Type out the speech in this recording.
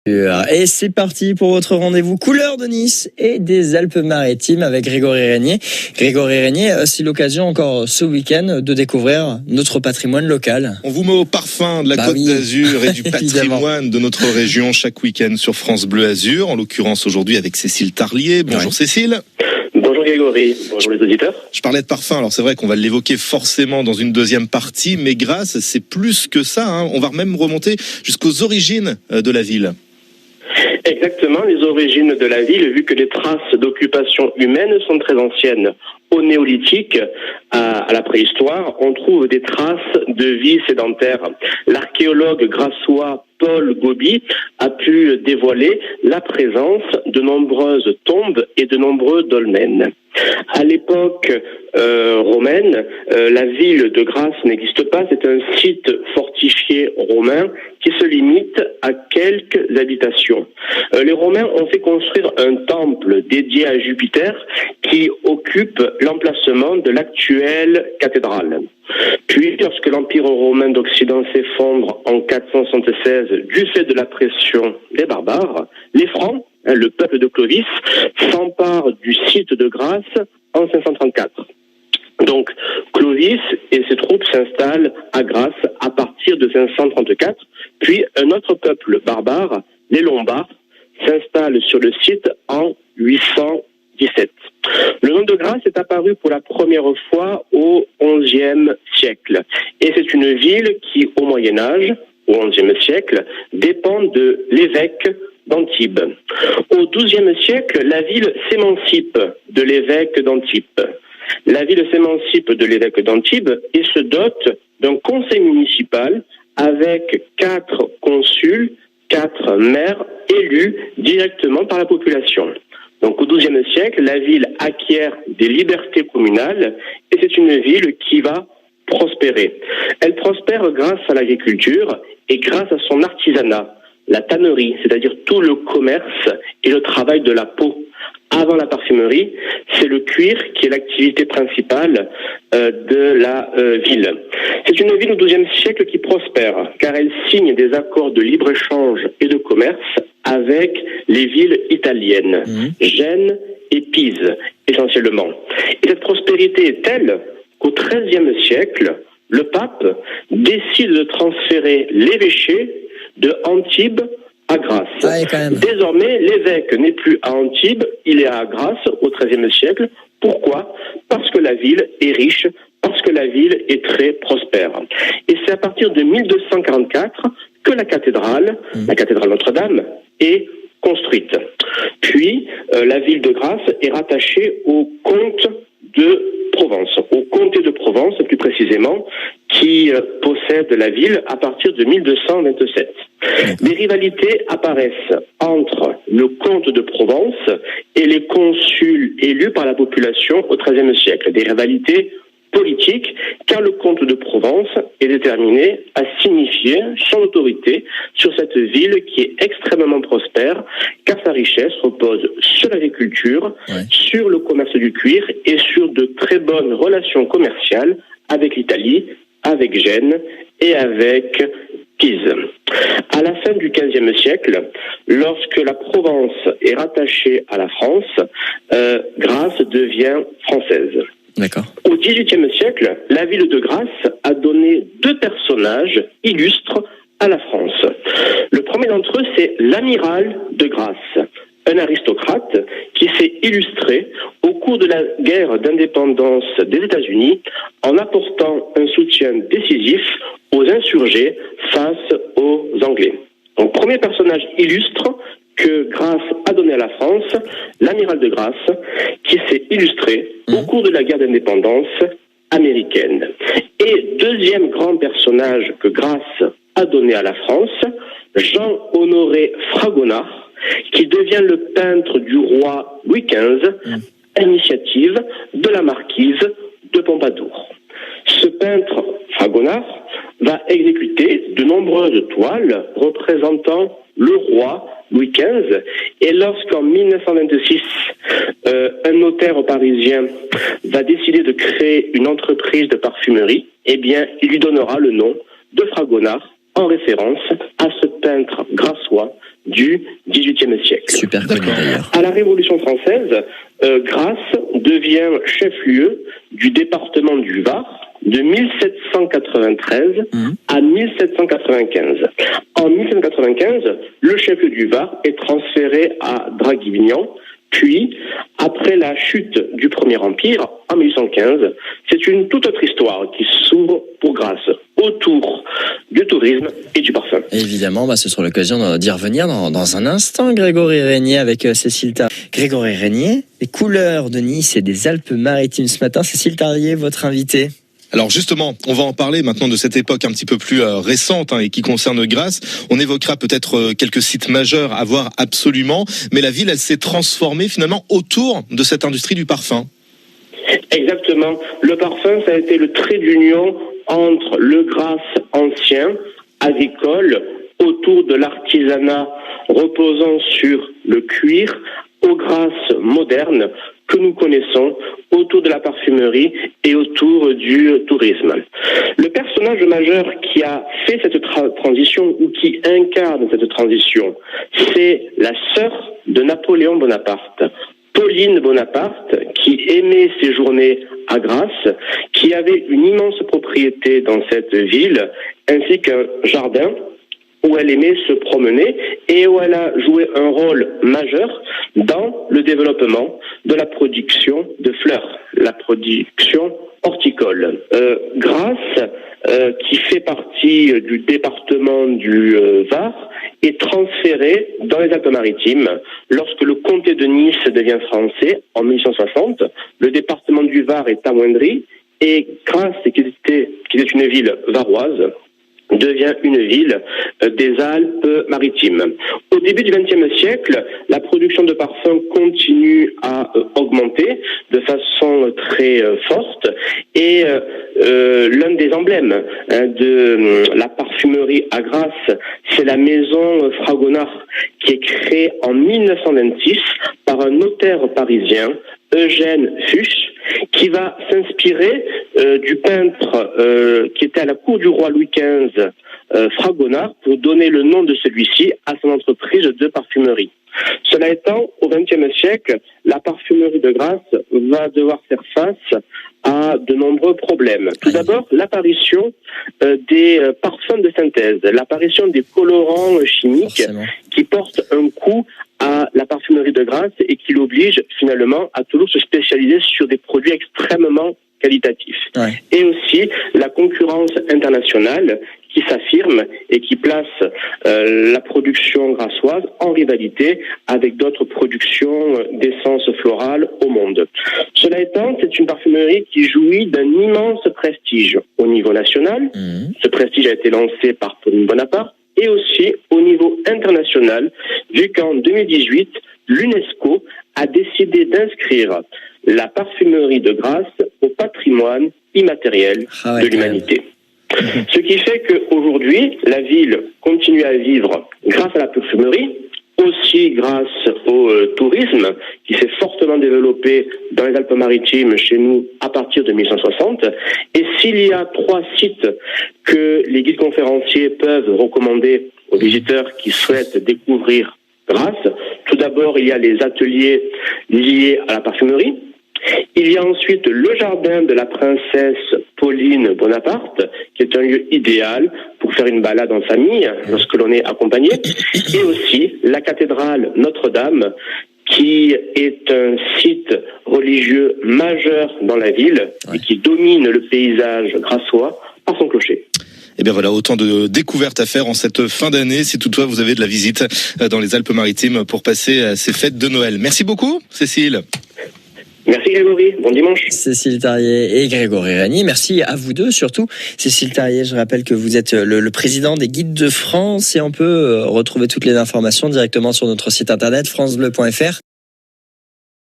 Et c'est parti pour votre rendez-vous couleur de Nice et des Alpes-Maritimes avec Grégory Régnier. Grégory Régnier, c'est l'occasion encore ce week-end de découvrir notre patrimoine local. On vous met au parfum de la Côte d'Azur et du patrimoine de notre région chaque week-end sur France Bleu Azur. En l'occurrence aujourd'hui avec Cécile Tarlier. Bonjour Cécile. Bonjour Grégory, bonjour les auditeurs. Je parlais de parfum, alors c'est vrai qu'on va l'évoquer forcément dans une deuxième partie, mais Grasse, c'est plus que ça, hein. On va même remonter jusqu'aux origines de la ville. Exactement, les origines de la ville, vu que les traces d'occupation humaine sont très anciennes. Au néolithique, à la préhistoire, on trouve des traces de vie sédentaire. L'archéologue grassois Paul Gobi a pu dévoiler la présence de nombreuses tombes et de nombreux dolmens. À l'époque romaine, la ville de Grasse n'existe pas, c'est un site fortifié romain qui se limite à quelques habitations. Les Romains ont fait construire un temple dédié à Jupiter qui occupe l'emplacement de l'actuelle cathédrale. Puis, lorsque l'Empire romain d'Occident s'effondre en 476 du fait de la pression des barbares, les Francs, le peuple de Clovis, s'empare du site de Grasse en 534. Donc, Clovis et ses troupes s'installent à Grasse à partir de 534, puis un autre peuple barbare, les Lombards, s'installe sur le site en 817. Le nom de Grasse est apparu pour la première fois au XIe siècle. Et c'est une ville qui, au Moyen-Âge, au XIe siècle, dépend de l'évêque d'Antibes. Au XIIe siècle, la ville s'émancipe de l'évêque d'Antibes. La ville s'émancipe de l'évêque d'Antibes et se dote d'un conseil municipal avec 4 consuls, 4 maires élus directement par la population. Donc au XIIe siècle, la ville acquiert des libertés communales et c'est une ville qui va prospérer. Elle prospère grâce à l'agriculture et grâce à son artisanat, la tannerie, c'est-à-dire tout le commerce et le travail de la peau. Avant la parfumerie, c'est le cuir qui est l'activité principale de la ville. C'est une ville au XIIe siècle qui prospère, car elle signe des accords de libre-échange et de commerce avec les villes italiennes, Gênes et Pise, essentiellement. Et cette prospérité est telle qu'au XIIIe siècle, le pape décide de transférer l'évêché de Antibes à Grasse. Désormais, l'évêque n'est plus à Antibes, il est à Grasse au XIIIe siècle. Pourquoi ? Parce que la ville est riche, parce que la ville est très prospère. Et c'est à partir de 1244 que la cathédrale Notre-Dame, est construite. Puis, la ville de Grasse est rattachée au comte de Provence, au comté de Provence plus précisément, qui possède la ville à partir de 1227. Des rivalités apparaissent entre le comte de Provence et les consuls élus par la population au XIIIe siècle. Des rivalités politiques, car le comte de Provence est déterminé à signifier son autorité sur cette ville qui est extrêmement prospère, car sa richesse repose sur l'agriculture, sur le commerce du cuir et sur de très bonnes relations commerciales avec l'Italie, avec Gênes et avec Pise. À la fin du XVe siècle, lorsque la Provence est rattachée à la France, Grasse devient française. Au XVIIIe siècle, la ville de Grasse a donné 2 personnages illustres à la France. Le premier d'entre eux, c'est l'amiral de Grasse, un aristocrate qui s'est illustré au cours de la guerre d'indépendance des États-Unis en apportant un soutien décisif aux insurgés face aux Anglais. Donc, premier personnage illustre que Grasse a donné à la France, l'amiral de Grasse, qui s'est illustré au cours de la guerre d'indépendance américaine. Et deuxième grand personnage que Grasse a donné à la France, Jean-Honoré Fragonard, qui devient le peintre du roi Louis XV à l'initiative de la marquise de Pompadour. Ce peintre, Fragonard, va exécuter de nombreuses toiles représentant le roi Louis XV, et lorsqu'en 1926, un notaire parisien va décider de créer une entreprise de parfumerie, eh bien, il lui donnera le nom de Fragonard, en référence à ce peintre grassois du XVIIIe siècle. Super connu d'ailleurs. À la Révolution française, Grasse devient chef-lieu du département du Var de 1793 à 1795. En 1795, le chef-lieu du Var est transféré à Draguignan. Puis, après la chute du Premier Empire, en 1815, c'est une toute autre histoire qui s'ouvre pour Grasse, autour du tourisme et du parfum. Et évidemment, ce sera l'occasion d'y revenir dans un instant, Grégory Régnier, avec Cécile Tarlier. Grégory Régnier, les couleurs de Nice et des Alpes-Maritimes ce matin. Cécile Tarlier, votre invitée. Alors justement, on va en parler maintenant de cette époque un petit peu plus récente et qui concerne Grasse. On évoquera peut-être quelques sites majeurs à voir absolument, mais la ville, elle s'est transformée finalement autour de cette industrie du parfum. Exactement. Le parfum, ça a été le trait d'union entre le Grasse ancien, agricole, autour de l'artisanat reposant sur le cuir, au Grasse moderne que nous connaissons, autour de la parfumerie et autour du tourisme. Le personnage majeur qui a fait cette transition ou qui incarne cette transition, c'est la sœur de Napoléon Bonaparte, Pauline Bonaparte, qui aimait séjourner à Grasse, qui avait une immense propriété dans cette ville, ainsi qu'un jardin où elle aimait se promener et où elle a joué un rôle majeur dans le développement de la production de fleurs, la production horticole. Grasse, qui fait partie du département du Var, est transférée dans les Alpes-Maritimes lorsque le comté de Nice devient français en 1860. Le département du Var est amoindri et Grasse, qui était une ville varoise, devient une ville des Alpes-Maritimes. Au début du XXe siècle, la production de parfums continue à augmenter de façon très forte et l'un des emblèmes de la parfumerie à Grasse, c'est la maison Fragonard qui est créée en 1926 par un notaire parisien, Eugène Fuchs, qui va s'inspirer du peintre qui était à la cour du roi Louis XV, Fragonard, pour donner le nom de celui-ci à son entreprise de parfumerie. Cela étant, au XXe siècle, la parfumerie de Grasse va devoir faire face à de nombreux problèmes. Tout d'abord, l'apparition des parfums de synthèse, l'apparition des colorants chimiques qui portent un coup à la parfumerie de Grasse et qui l'oblige finalement à toujours se spécialiser sur des produits extrêmement qualitatifs. Ouais. Et aussi la concurrence internationale qui s'affirme et qui place la production grassoise en rivalité avec d'autres productions d'essences florales au monde. Cela étant, c'est une parfumerie qui jouit d'un immense prestige au niveau national. Ce prestige a été lancé par Pauline Bonaparte et aussi au niveau international, vu qu'en 2018, l'UNESCO a décidé d'inscrire la parfumerie de Grasse au patrimoine immatériel de l'humanité. Ce qui fait qu'aujourd'hui, la ville continue à vivre grâce à la parfumerie, aussi grâce au tourisme qui s'est fortement développé dans les Alpes-Maritimes chez nous à partir de 1960. Et s'il y a 3 sites que les guides conférenciers peuvent recommander aux visiteurs qui souhaitent découvrir Grasse, tout d'abord il y a les ateliers liés à la parfumerie. Il y a ensuite le jardin de la princesse Pauline Bonaparte, qui est un lieu idéal pour faire une balade en famille lorsque l'on est accompagné, et aussi la cathédrale Notre-Dame, qui est un site religieux majeur dans la ville et qui domine le paysage grassois par son clocher. Et bien voilà, autant de découvertes à faire en cette fin d'année, si toutefois vous avez de la visite dans les Alpes-Maritimes pour passer ces fêtes de Noël. Merci beaucoup, Cécile. Merci Grégory, bon dimanche. Cécile Tarlier et Grégory Régnier, merci à vous deux surtout. Cécile Tarlier, je rappelle que vous êtes le président des Guides de France et on peut retrouver toutes les informations directement sur notre site internet francebleu.fr.